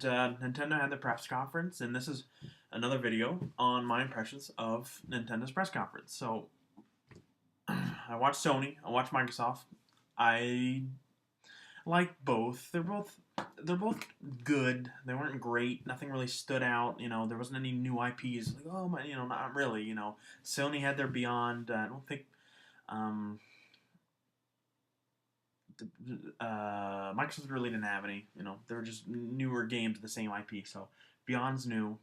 Nintendo had their press conference, and this is another video on my impressions of Nintendo's press conference. So, I watched Sony, I watched Microsoft. I like both. They're both good. They weren't great. Nothing really stood out. There wasn't any new IPs. Like, oh my, not really. Sony had their Beyond. I don't think. Um, Microsoft really didn't have any. They were just newer games of the same IP. So Beyond's new,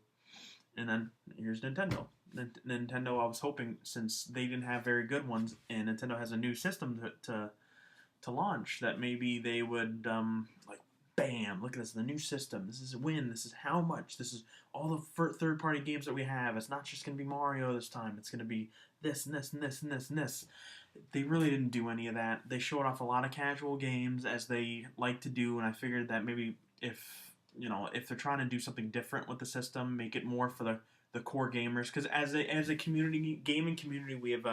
and then here's Nintendo. Nintendo, I was hoping, since they didn't have very good ones, and Nintendo has a new system to launch, that maybe they would like, bam, look at this, the new system. This is a win. This is how much. This is all the third-party games that we have. It's not just going to be Mario this time. It's going to be this and this and this and this and this. They really didn't do any of that. They showed off a lot of casual games, as they like to do, and I figured that maybe if they're trying to do something different with the system, make it more for the core gamers. Because as a gaming community, we have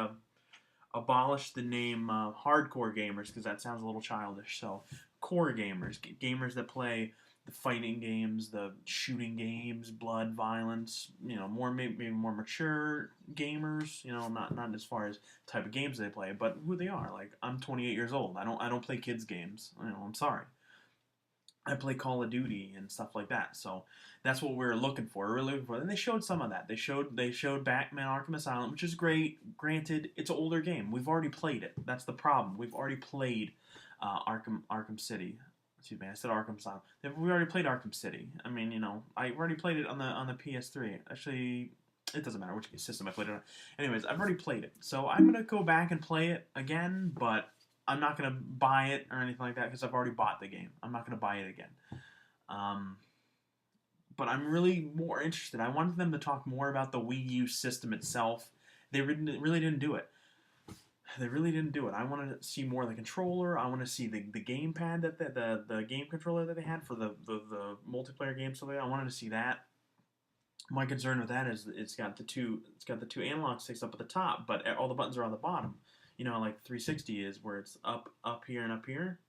abolished the name hardcore gamers, because that sounds a little childish. So core gamers, gamers that play the fighting games, the shooting games, blood, violence, maybe more mature gamers, not as far as type of games they play, but who they are. Like, I'm 28 years old. I don't play kids games. I'm sorry. I play Call of Duty and stuff like that. So that's what we're looking for. We're looking for. And they showed some of that. They showed Batman Arkham Asylum, which is great. Granted, it's an older game. We've already played it. That's the problem. We've already played Arkham City. Excuse me, I said Arkham Asylum. We already played Arkham City. I mean, I already played it on the PS3. Actually, it doesn't matter which system I played it on. Anyways, I've already played it. So I'm gonna go back and play it again, but I'm not going to buy it or anything like that, because I've already bought the game. I'm not going to buy it again. But I'm really more interested. I wanted them to talk more about the Wii U system itself. They really didn't do it. They really didn't do it. I wanted to see more of the controller. I want to see the gamepad, the game controller that they had for the multiplayer game. So I wanted to see that. My concern with that is it's got the two analog sticks up at the top, but all the buttons are on the bottom. Like 360 is, where it's up here, and up here,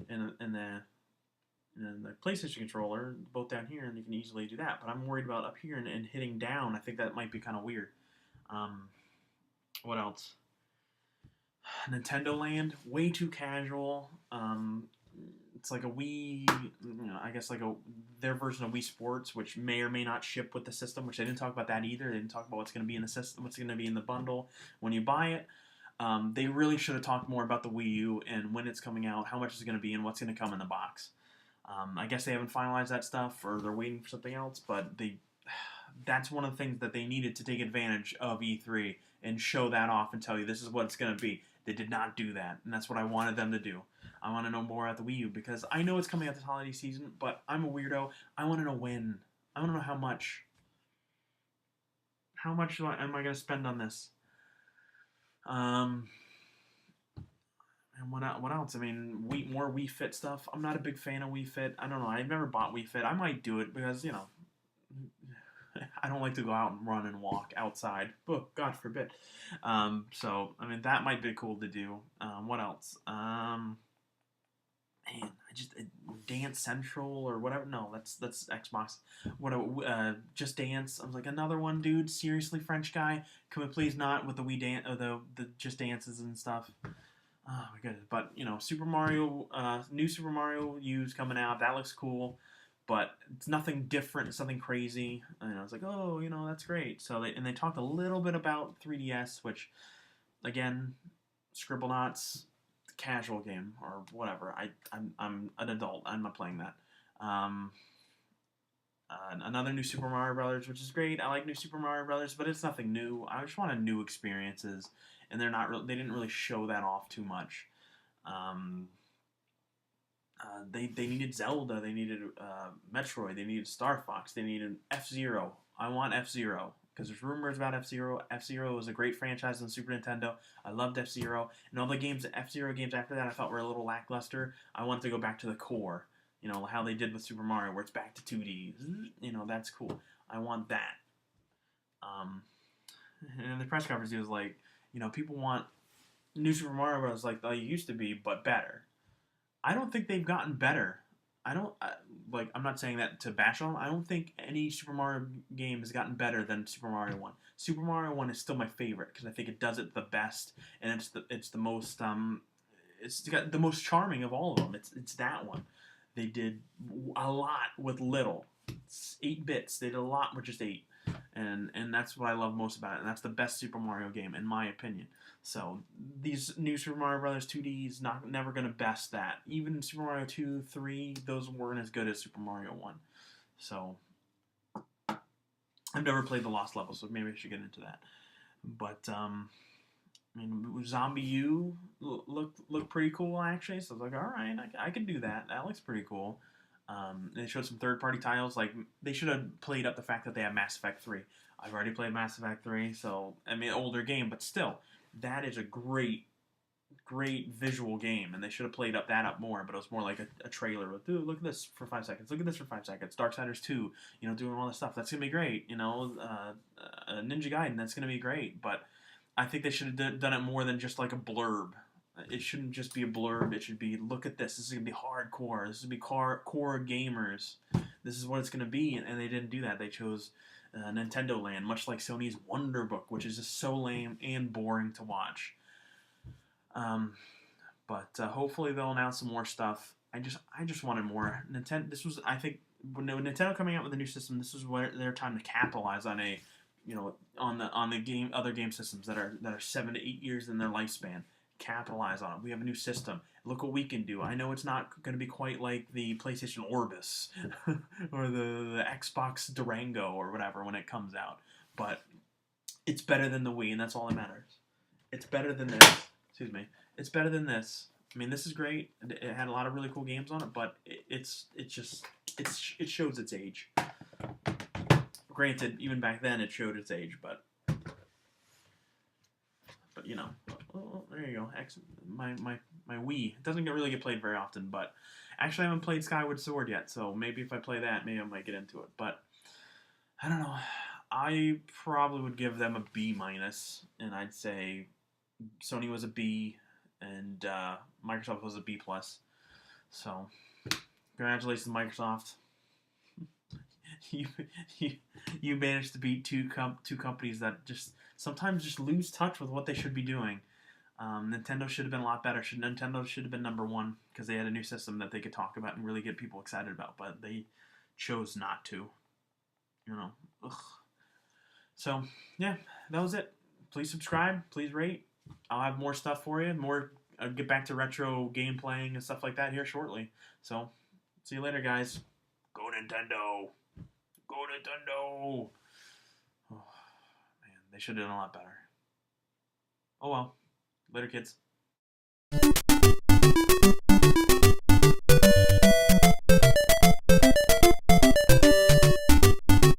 and the PlayStation controller both down here, and you can easily do that. But I'm worried about up here and hitting down. I think that might be kind of weird. What else? Nintendo Land, way too casual. It's like a Wii, I guess like their version of Wii Sports, which may or may not ship with the system. Which they didn't talk about that either. They didn't talk about what's going to be in the system, what's going to be in the bundle when you buy it. They really should have talked more about the Wii U and when it's coming out, how much it's going to be, and what's going to come in the box. I guess they haven't finalized that stuff, or they're waiting for something else, but that's one of the things that they needed to take advantage of E3 and show that off and tell you this is what it's going to be. They did not do that, and that's what I wanted them to do. I want to know more about the Wii U, because I know it's coming out this holiday season, but I'm a weirdo. I want to know when. I want to know how much. How much am I going to spend on this? And what else? I mean, more Wii Fit stuff. I'm not a big fan of Wii Fit. I don't know. I've never bought Wii Fit. I might do it because, I don't like to go out and run and walk outside. Oh, God forbid. So, I mean, that might be cool to do. What else? Man, Dance Central or whatever. No, that's Xbox. Just Dance. I was like, another one, dude. Seriously, French guy, can we please not with the Wii Dance or the Just Dances and stuff? Oh my goodness. But Super Mario, new Super Mario U's coming out. That looks cool, but it's nothing different. It's nothing crazy. It's like, oh, that's great. So they talked a little bit about 3DS, which, again, Scribblenauts, casual game or whatever. I'm an adult. I'm not playing that. Another new Super Mario Brothers, which is great. I like new Super Mario Brothers, but it's nothing new. I just wanted new experiences, and they didn't really show that off too much. They needed Zelda. They needed Metroid. They needed Star Fox. They needed F-Zero. I want F-Zero, because there's rumors about F-Zero. F-Zero was a great franchise on Super Nintendo. I loved F-Zero. And all the F-Zero games after that I felt were a little lackluster. I wanted to go back to the core. How they did with Super Mario, where it's back to 2D. That's cool. I want that. And the press conference, he was like, people want new Super Mario Bros. Like they used to be, but better. I don't think they've gotten better. I'm not saying that to bash on them. I don't think any Super Mario game has gotten better than Super Mario One. Super Mario One is still my favorite because I think it does it the best, and it's the most it's got the most charming of all of them. It's that one. They did a lot with little. It's 8 bits. They did a lot with just 8, and that's what I love most about it. And that's the best Super Mario game in my opinion. So these new Super Mario Brothers 2D is never gonna best that. Even Super Mario 2, 3, those weren't as good as Super Mario 1. So I've never played the Lost Level, so maybe I should get into that. But I mean, Zombie U looked pretty cool actually. So I was like, all right, I could do that. That looks pretty cool. They showed some third-party titles. Like they should have played up the fact that they have Mass Effect 3. I've already played Mass Effect 3, so I mean, older game, but still, that is a great visual game, and they should have played that up more. But it was more like a trailer with, dude, look at this for 5 seconds. Look at this for 5 seconds. Darksiders 2, doing all this stuff. That's gonna be great. Ninja Gaiden, that's gonna be great. But I think they should have done it more than just like a blurb. It shouldn't just be a blurb. It should be, look at this. This is gonna be hardcore. This is gonna be core gamers. This is what it's gonna be, and they didn't do that. They chose Nintendo Land, much like Sony's Wonder Book, which is just so lame and boring to watch. But hopefully they'll announce some more stuff. I just wanted more Nintendo. This was, I think, when Nintendo coming out with a new system, this was their time to capitalize on on the other game systems that are 7 to 8 years in their lifespan. Capitalize on it. We have a new system. Look what we can do. I know it's not going to be quite like the PlayStation Orbis or the Xbox Durango or whatever when it comes out, but it's better than the Wii, and that's all that matters. It's better than this. Excuse me. It's better than this. I mean, this is great. It had a lot of really cool games on it, but it shows its age. Granted, even back then it showed its age, but well, there you go. My Wii. It doesn't really get played very often, but actually I haven't played Skyward Sword yet, so maybe if I play that, maybe I might get into it. But I don't know. I probably would give them a B minus, and I'd say Sony was a B, and Microsoft was a B plus. So, congratulations, Microsoft. you, you managed to beat two companies that just sometimes just lose touch with what they should be doing. Nintendo should have been a lot better. Nintendo should have been number one because they had a new system that they could talk about and really get people excited about, but they chose not to. Ugh. So yeah, that was it. Please subscribe. Please rate. I'll have more stuff for you. I'll get back to retro game playing and stuff like that here shortly. So see you later, guys. Go Nintendo. Go Nintendo. Oh, man, they should have done a lot better. Oh well. Later, kids.